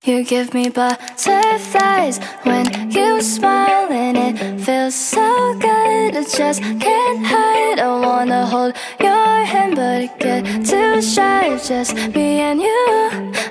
You give me butterflies when you smile, and it feels so good. I just can't hide. I wanna hold your hand, but I get too shy. Just me and you.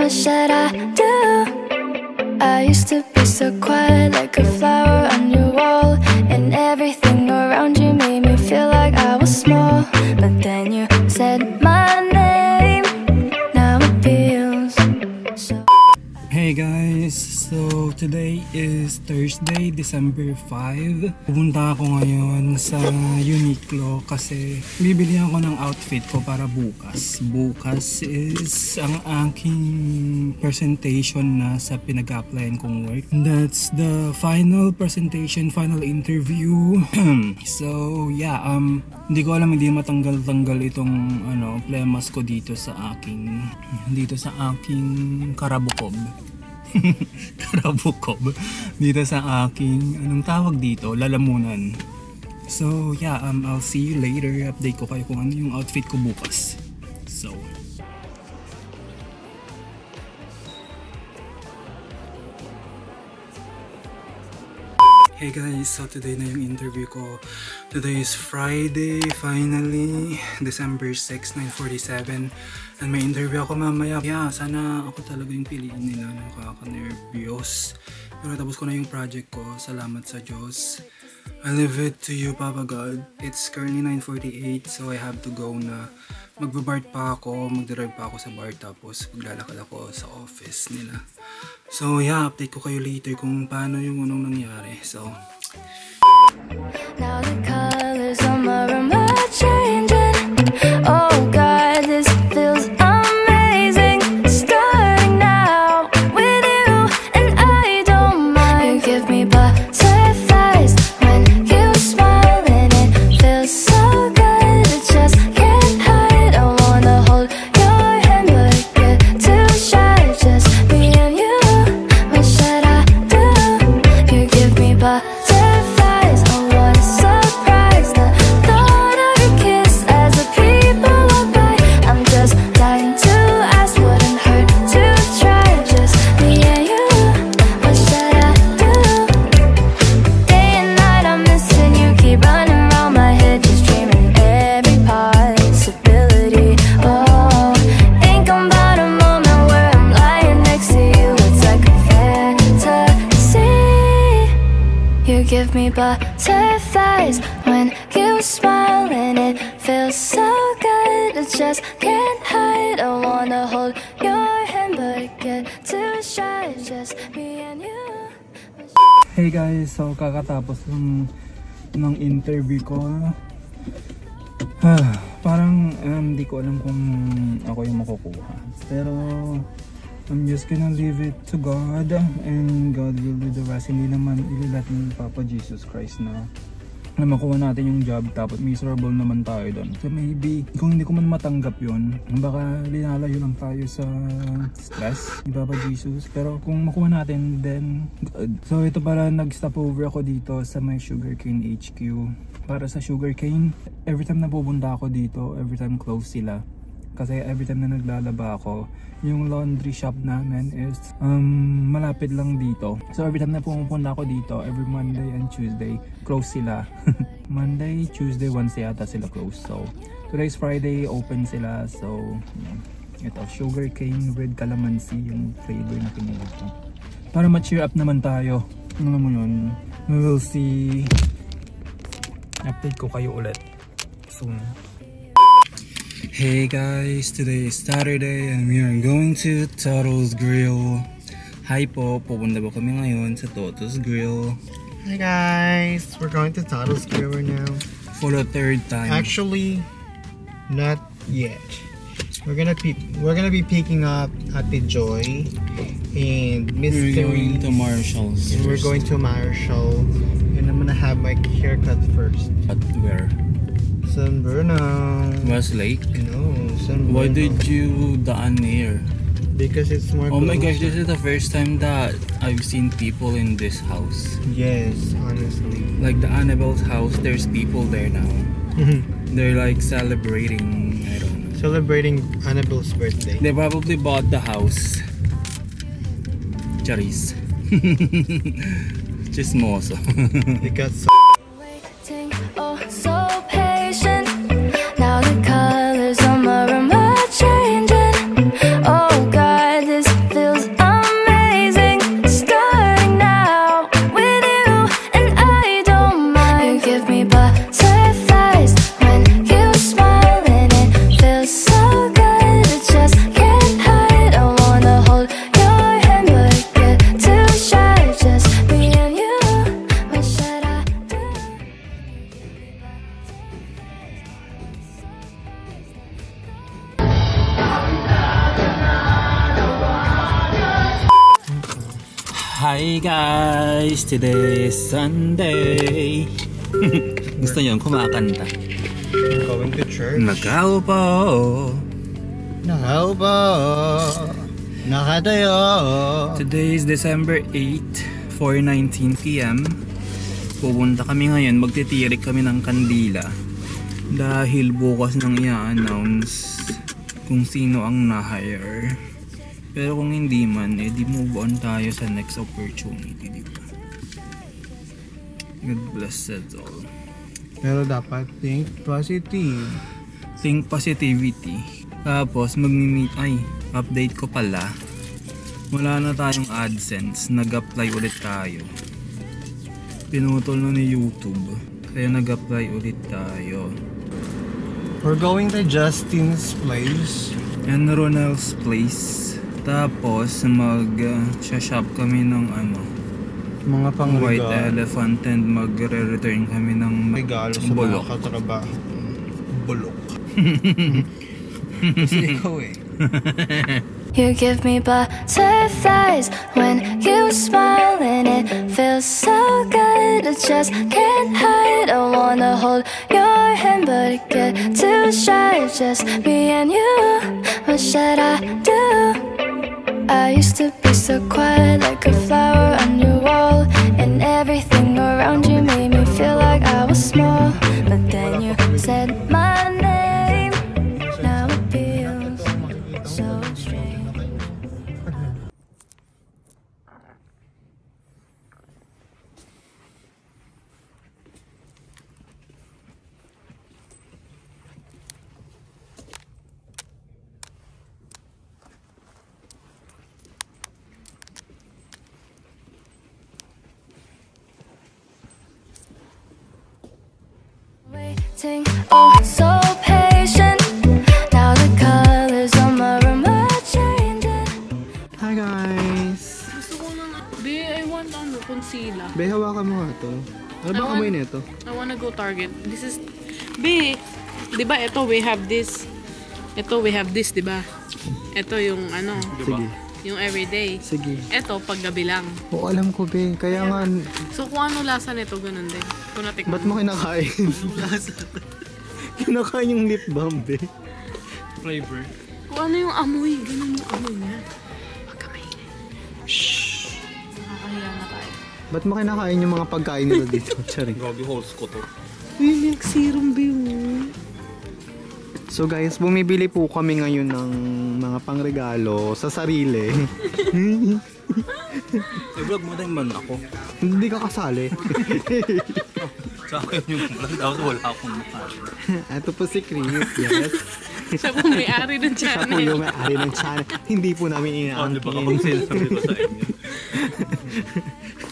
What should I do? I used to be so quiet, like a flower on your wall, and everything around you made me feel like I was small. But then you said my name. Now it feels so. Hey guys, so today is Thursday, December 5. Pupunta ako ngayon sa Uniqlo kasi bibili ako ng outfit ko para bukas. Bukas is ang aking presentation na sa pinag-applyan kong work. That's the final presentation, final interview. So yeah, hindi ko alam, hindi matanggal-tanggal itong plemas ko dito sa aking karabukob. Karabukob dito sa aking anong tawag dito, lalamunan. So yeah, I'll see you later. Update ko kayo kung ano yung outfit ko bukas. So hey guys, so today na yung interview ko. Today is Friday, finally, December 6, 9:47. And may interview ako mamaya. Yeah, sana ako talaga yung piliin nila. Nakaka-nervyos. Pero tapos ko na yung project ko. Salamat sa Diyos. I leave it to you, Papa God. It's currently 9:48, so I have to go na. Magbe-bar pa ako, magdrive pa ako sa bar, tapos maglalakad ako sa office nila. So yeah, update ko kayo later kung paano yung anong nangyari. So now the colors on my room are changing. Oh God, this feels amazing. Starting now with you, and I don't mind. You give me butterflies when you smile, and it feels so good. I just can't hide. I wanna hold your hand, but I get too shy. Just me and you. What should I do? You give me butterflies. I wanna surprise the thought of your kiss as the people walk by. I'm just dying to ask, wouldn't hurt to try. Just me and you. What should I do? Day and night I'm missing you. Keep running around my head, just dreaming every possibility. Oh, think about a moment where I'm lying next to you. It's like a fantasy. You give me butterflies when you smile, and it feels so good. I just can't hide. I wanna hold your hand, but I get too shy. Just me and you. hey guys, so kakatapos ng interview ko. Parang hindi ko alam kung ako yung makukuha. Pero I'm just gonna leave it to God, and God will do the rest. Hindi naman ililat ni Papa Jesus Christ na makuha natin yung job tapos miserable naman tayo doon. So maybe kung hindi ko man matanggap yun, baka linalayo lang tayo sa stress ni Papa Jesus. Pero kung makuha natin, then good. So ito para nag-stop over ako dito sa my Sugarcane HQ. Para sa Sugarcane, every time na pupunta ako dito, every time close sila. Kasi every time na naglalaba ako, yung laundry shop namin is malapit lang dito. So every time na pumupunta ako dito, every Monday and Tuesday, close sila. Monday, Tuesday, Wednesday ata sila close. So today's Friday, open sila. So ito, Sugarcane with calamansi yung flavor na pinili ko. Para ma-cheer up naman tayo. Ano mo yun? We will see. Update ko kayo ulit soon. Hey guys, today is Saturday and we are going to Toto's Grill. Hi po, pupunta po kami ngayon sa Toto's Grill. Hi guys, we're going to Toto's Grill right now. For the third time. Actually, not yet. We're gonna be picking up Ate Joy and Mystery. We're going to Marshall's. And we're going to Marshall, and I'm gonna have my haircut first. At where? San Bruno. Westlake? No, San Bruno. Why did you daan here? Because it's more Oh my closer. gosh, this is the first time that I've seen people in this house. Yes, honestly. Like the Annabelle's house, there's people there now. They're like celebrating, I don't know. Celebrating Annabelle's birthday. They probably bought the house. Charis. Chismoso. It got so Waiting, oh so patient. Now the colors on my room are changing. Oh God, this feels amazing. Starting now with you, and I don't mind. You give me butterflies when you smile, and it feels so good. It just can't hide. I wanna hold your hand, but it get too shy. Just me and you. What should I do? Hi guys! Today is Sunday. Gusto niyo kumakanta? going to church. Nagkaupo. Nakaupo. Nakatayo. Today is December 8, 4:19 PM. Pupunta kami ngayon, magtitirik kami ng kandila. Dahil bukas nang i-announce kung sino ang na-hire. Pero kung hindi man, di move on tayo sa next opportunity, di ba? God bless us all. Pero dapat think positive. Think positivity. Tapos update ko pala. Wala na tayong AdSense, nag-apply ulit tayo. Pinutol na ni YouTube, kaya nag-apply ulit tayo. We're going to Justin's place. And Ronald's place. Tapos mag-shop kami ng Mga pang White Elephant, and magre-return kami ng regalo sa bulok. mga katrabaho. Bulok. Kasi ikaw eh. You give me butterflies when you smile, and it feels so good. I just can't hide. I wanna hold your hand, but it get too shy. Just me and you. What should I do? I used to be so quiet, like a flower on your wall, and everything around you made me feel like I was small. But then you said my name. Now it feels so strange. Waiting, oh so patient. Now the colors on my room are changing. Hi guys! Gusto ko na Be, I want concealer. Be, hawakan mo nga to. Ano ba kamay nito? I wanna go Target. This is... Be, di ba ito we have this. Ito we have this, di ba? Ito yung Sige. yung everyday. Sige. Ito paggabi lang. Oo, alam ko, Be. Kaya nga, So kung ano lasa nito, ganun din. Kung natikman ba't mo kinakain? Kinakain yung lip balm, Be. Flavor. Kung ano yung amoy, ganun yung amoy niya. Pagkamay. Shhh! Nakakahiya na tayo. Ba't mo kinakain yung mga pagkain nila dito? Charing. Grabe holes ko to. Uy, milk serum, Be. So guys, bumibili po kami ngayon ng mga pangregalo sa sarili. I-vlog mo din man ako. Hindi ka kasali. Sa akin yung vlog, tapos wala akong mukha. Ito po si Chris, yes. Siya po may-ari ng Siya po channel. yung may-ari ng channel. Hindi po namin Di ba inaangkin. kapag sinasabi ko sa inyo?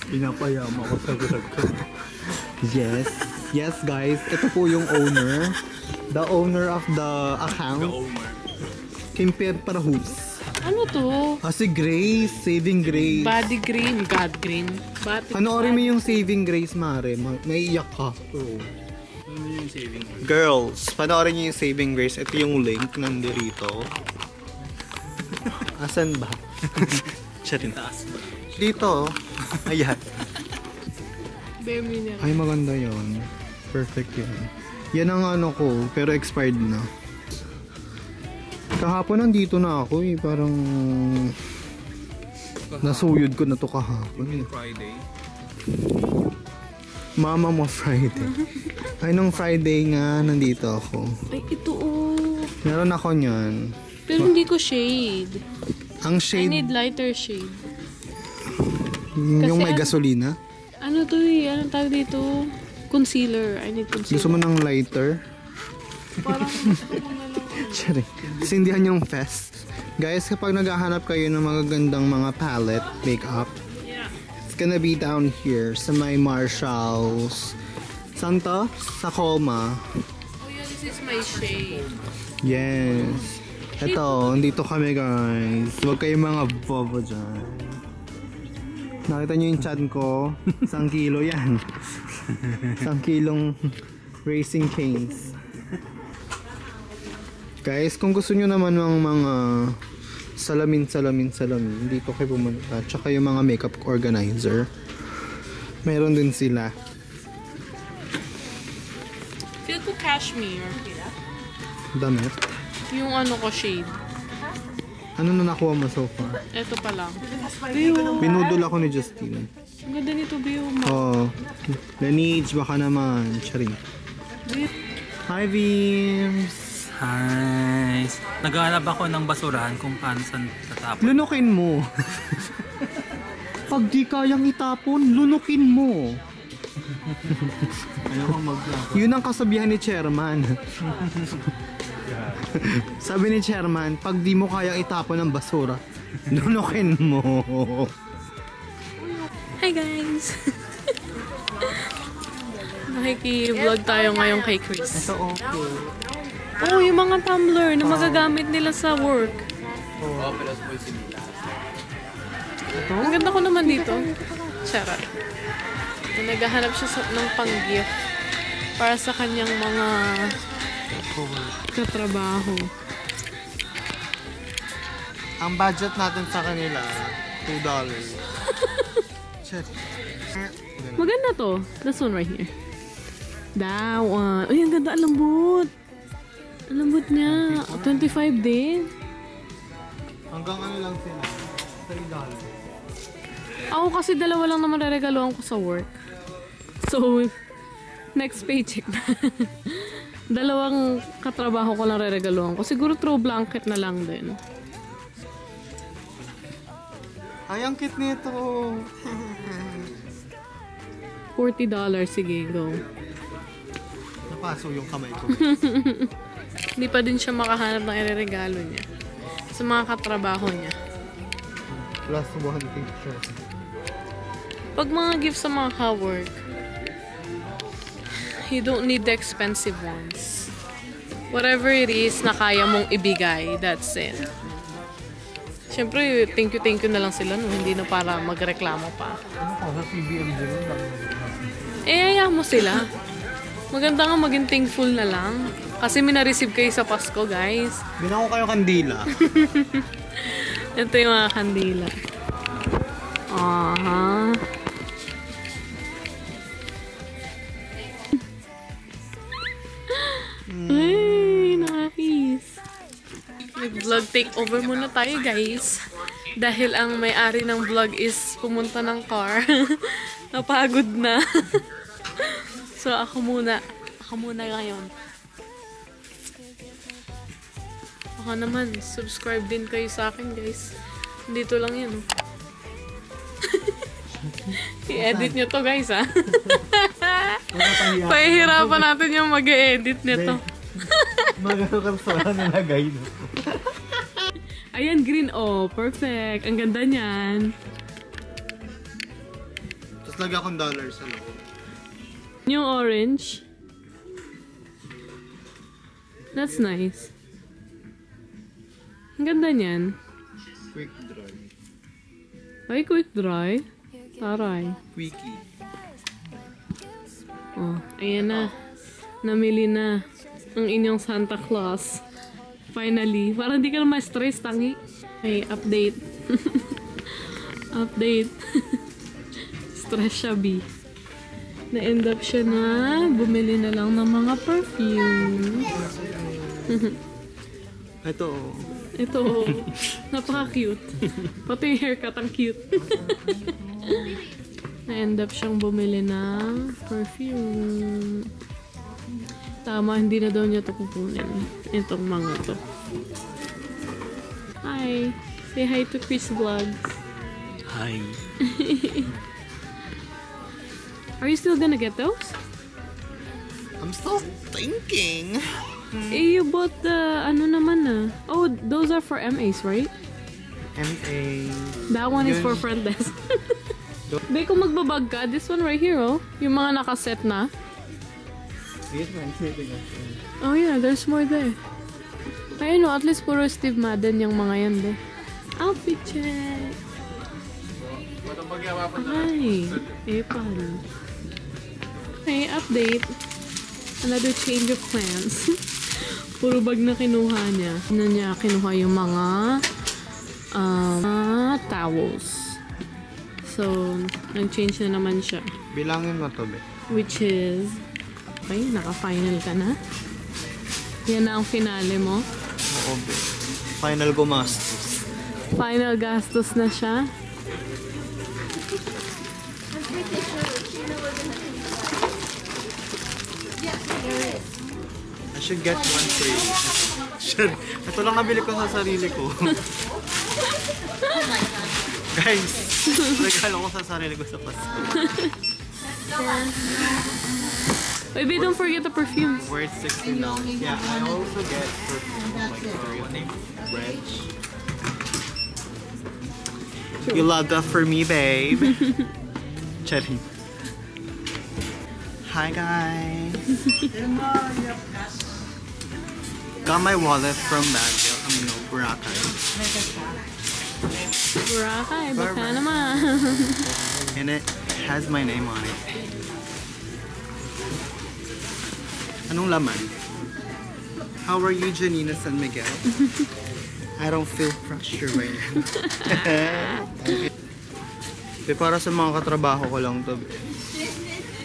Pinapayama ko sa vlog ko. Yes. Yes guys, ito po yung owner. The owner of the account. Kimper Parahus. Ano to? Si Grace, Saving Grace. Body green, God green. Panoorin mo yung Saving Grace, Mare. Naiiyak ka. Ano yung saving? Girls, panoorin niyo yung Saving Grace. Ito yung link nandito. Asan ba? Siya rin taas ba? Dito. Ayan. Bare minimum. Ay, maganda yun. Perfect yun. Yan ang ano ko, pero expired na. Kahapon nandito na ako eh. Parang nasuyod ko na to kahapon. Friday. Mama mo Friday. Ay, nung Friday nga, nandito ako. Ay, ito oh. Meron ako niyan. Pero hindi ko shade. Ang I shade, need lighter shade. Yung may ano- gasolina. Ano to eh? Anong tawag dito? Concealer. I need concealer. Gusto mo ng lighter? Parang gusto ko na lang. Sorry. Sindihan yung fest. Guys, kapag naghahanap kayo ng mga gandang mga palette, makeup, Yeah. it's gonna be down here sa may Marshalls. Saan to? Sa Colma. Oh yeah, this is my shade. Yes. Ito, dito kami guys. Huwag kayong mga bobo dyan. Nakita nyo yung chan ko? 1 kilo yan. 1 kilong racing canes. Guys, kung gusto nyo naman ng mga salamin, dito kayo pumunta. Tsaka yung mga makeup organizer. Meron din sila. Feel ko cashmere. Damit. Yung ano ko shade. Ano na nakuha mo so far? Ito pa lang. Biyo. Binudol ako ni Justine. Ang ganda nito, Biyo. Oh, Lenage, baka naman. Charing. Hi, Vims! Hi! Naghahanap ako ng basurahan kung paano saan tatapon. Lunukin mo. Pag di kayang itapon, lunukin mo. Ayoko mag-vlog. Yun ang kasabihan ni Chairman. Sabi ni Chairman, pag di mo kayang itapon ng basura, lunukin mo. Hi guys! Nakiki-vlog tayo ngayon kay Chris. So, okay. Oh, yung mga tumbler na magagamit nila sa work. Ang ganda ko naman dito. Charot. Naghahanap siya ng pang-gift para sa kanyang mga katrabaho. Ang budget natin sa kanila, $2. Maganda to. This one right here. That one. Uy, ang ganda. Ang lambot. Ang lambot niya. 25 din. Hanggang ano lang sila? $3. Ako kasi dalawa lang naman reregaluhan ko sa work. So, next paycheck na. Dalawang katrabaho ko lang reregaluhan ko. Siguro throw blanket na lang din. Ay, ang cute nito. $40. Sige, go. Napaso yung kamay ko. Hindi pa din siya makahanap ng ireregalo niya. Sa mga katrabaho niya. Plus 1 picture. Pag mga gifts sa mga ka-work, you don't need the expensive ones. Whatever it is na kaya mong ibigay, that's it. Siyempre, thank you na lang sila, no? Hindi na para magreklamo pa. Ano ko, sa PBM din Ayaw mo sila. Maganda nga maging thankful na lang. Kasi may na-receive kayo sa Pasko, guys. Binako kayo kandila. Ito yung mga kandila. Aha. Ay, nakakis. Nag-vlog takeover muna tayo, guys. Dahil ang may-ari ng vlog is pumunta ng car. Napagod na. So, ako muna ngayon. Baka naman, subscribe din kayo sa akin, guys. Dito lang yan, oh. I-edit nyo to, guys, ha? Pahihirapan natin yung mag-e-edit nito. Magano ka sa nilagay no? Ayan, green. Oh, perfect. Ang ganda niyan. Tapos lagyan akong dollar sa loob. Yung orange. That's nice. Ang ganda niyan. Quick dry. Ay, quick dry. Taray. Quickie. Oh, ayan na. Namili na ang inyong Santa Claus. Finally. Parang hindi ka na ma-stress, tangi. Hey, update. Update. Stress siya, B. Na-end up siya na bumili na lang ng mga perfume. Ito. Ito, napaka-cute. Pati yung haircut ang cute. Na-end up siyang bumili ng perfume. Tama, hindi na daw niya ito kukunin. Itong mga to. Hi! Say hi to Chris Vlogs. Hi! Are you still gonna get those? I'm still thinking. Eh, you bought the, ano naman na. Oh, those are for MAs, right? MA. That one is for front desk. Be, kung magbabag ka, this one right here, oh. Yung mga nakaset na. Oh yeah, there's more there. Ayun, no, at least puro Steve Madden yung mga yan, be. Outfit check! Ay, Epal. Okay, update. Another change of plans. Puro bag na kinuha niya. Ano niya, kinuha yung mga towels. So, nag-change na naman siya. Bilangin mo to, be. Which is, okay, naka-final ka na. Yan na ang finale mo. Oo, be. Final gumastos. Final gastos na siya. I should get one free. Should. Ito lang nabili ko sa sarili ko. Guys, regalo ko sa sarili ko sa Pasko. Baby, don't forget the perfumes. Worth $16. Yeah, I also get perfume like French. You love that for me, babe. Cherry. Hi, guys. Got my wallet from Baguio. Boracay. Boracay, baka naman. And it has my name on it. Anong laman? How are you, Janina San Miguel? I don't feel pressure right now. Para sa mga katrabaho ko lang to.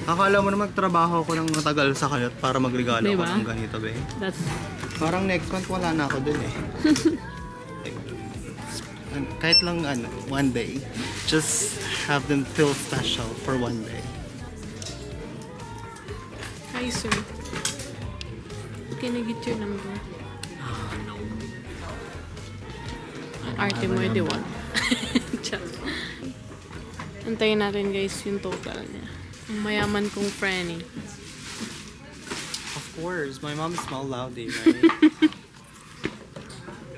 Akala mo na magtrabaho ko ng matagal sa kanya para magregalo ko ng ganito, be. That's... Parang next month wala na ako dun eh. Kahit lang one day. Just have them feel special for one day. Hi, sir. Can I get your number? No. Arte mo, di one. Antayin natin guys yung total niya. Ang mayaman kong Franny. Of course, my mom is small loudy, right?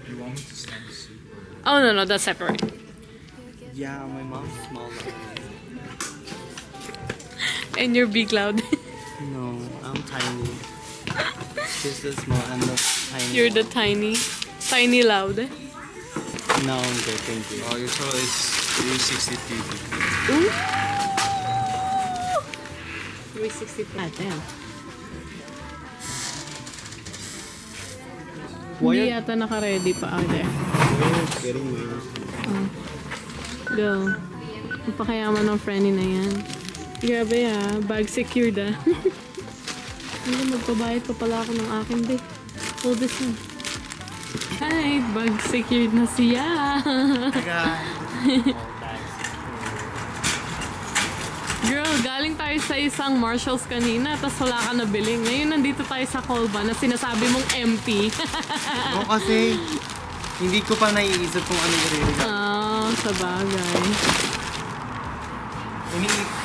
You want me to stand the seat? Oh, no, that's separate. Yeah, my mom's small loudy. And you're big loud. No, I'm tiny. She's the small and the tiny. You're the tiny loud. No, I'm good, thank you. Oh, your total is 363. Ooh! 360. Ah, damn. Hindi yata naka-ready pa out there. Go. Ang pakayaman ng friendly na yan. Grabe bag secured Hindi, magpabayad pa pala ako ng akin, be. Hold this one. Hi, bag secured na siya. Girl, galing tayo sa isang Marshalls kanina, tapos wala ka nabiling. Ngayon, nandito tayo sa Colba na sinasabi mong empty. Oo, kasi hindi ko pa naiisip kung ano yung i-regalo. Sa bagay.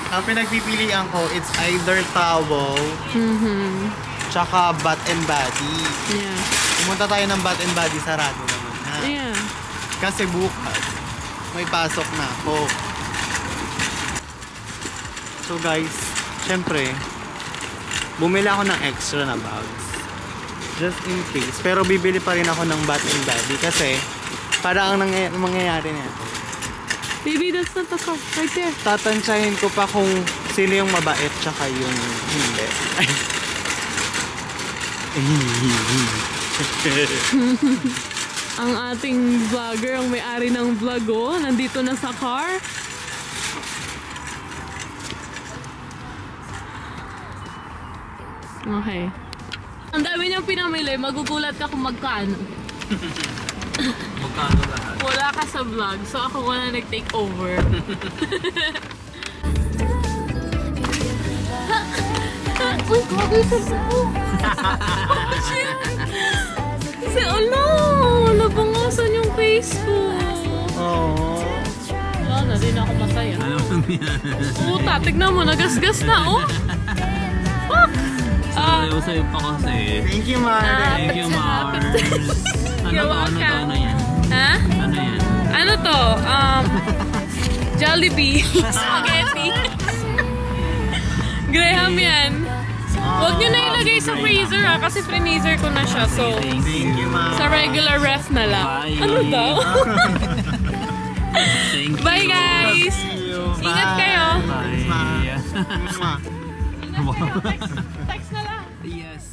Ang pinagpipilian ko, it's either towel, tsaka Bath and Body. Yeah. Pumunta tayo ng Bath and Body, sarado naman. Yeah. Kasi bukas, may pasok na ako. So guys, syempre, bumili ako ng extra na bags. Just in case. Pero bibili pa rin ako ng Bath and Body kasi para ang mangyayari nito. Baby, that's not the cup. Right there. Tatansyahin ko pa kung sino yung mabait tsaka yung hindi. Ang ating vlogger, ang may-ari ng vlog, nandito na sa car. Okay. Ang dami niyang pinamili, magugulat ka kung magkano. Magkano lahat? Wala ka sa vlog, so ako muna nag-take over. Uy, kagay sa buko! Oh, shit! Kasi, nabangasan yung face ko. Oh. Wala na din ako masaya. Puta, tignan mo, nagasgas na, oh. Fuck! Sabi sa'yo pa kasi. Thank you, Mars. Thank you, Mars. You're Ano welcome. yan? Ha? Ano yan? Ano to? Jollibee. Spaghetti. Graham yan. Huwag nyo na ilagay sa freezer ha, kasi freezer ko na siya. So, Thank you, Mars. sa regular ref na lang. Bye. Ano daw? Thank you. Bye guys! Ingat kayo! Bye. Text na lang. Yes.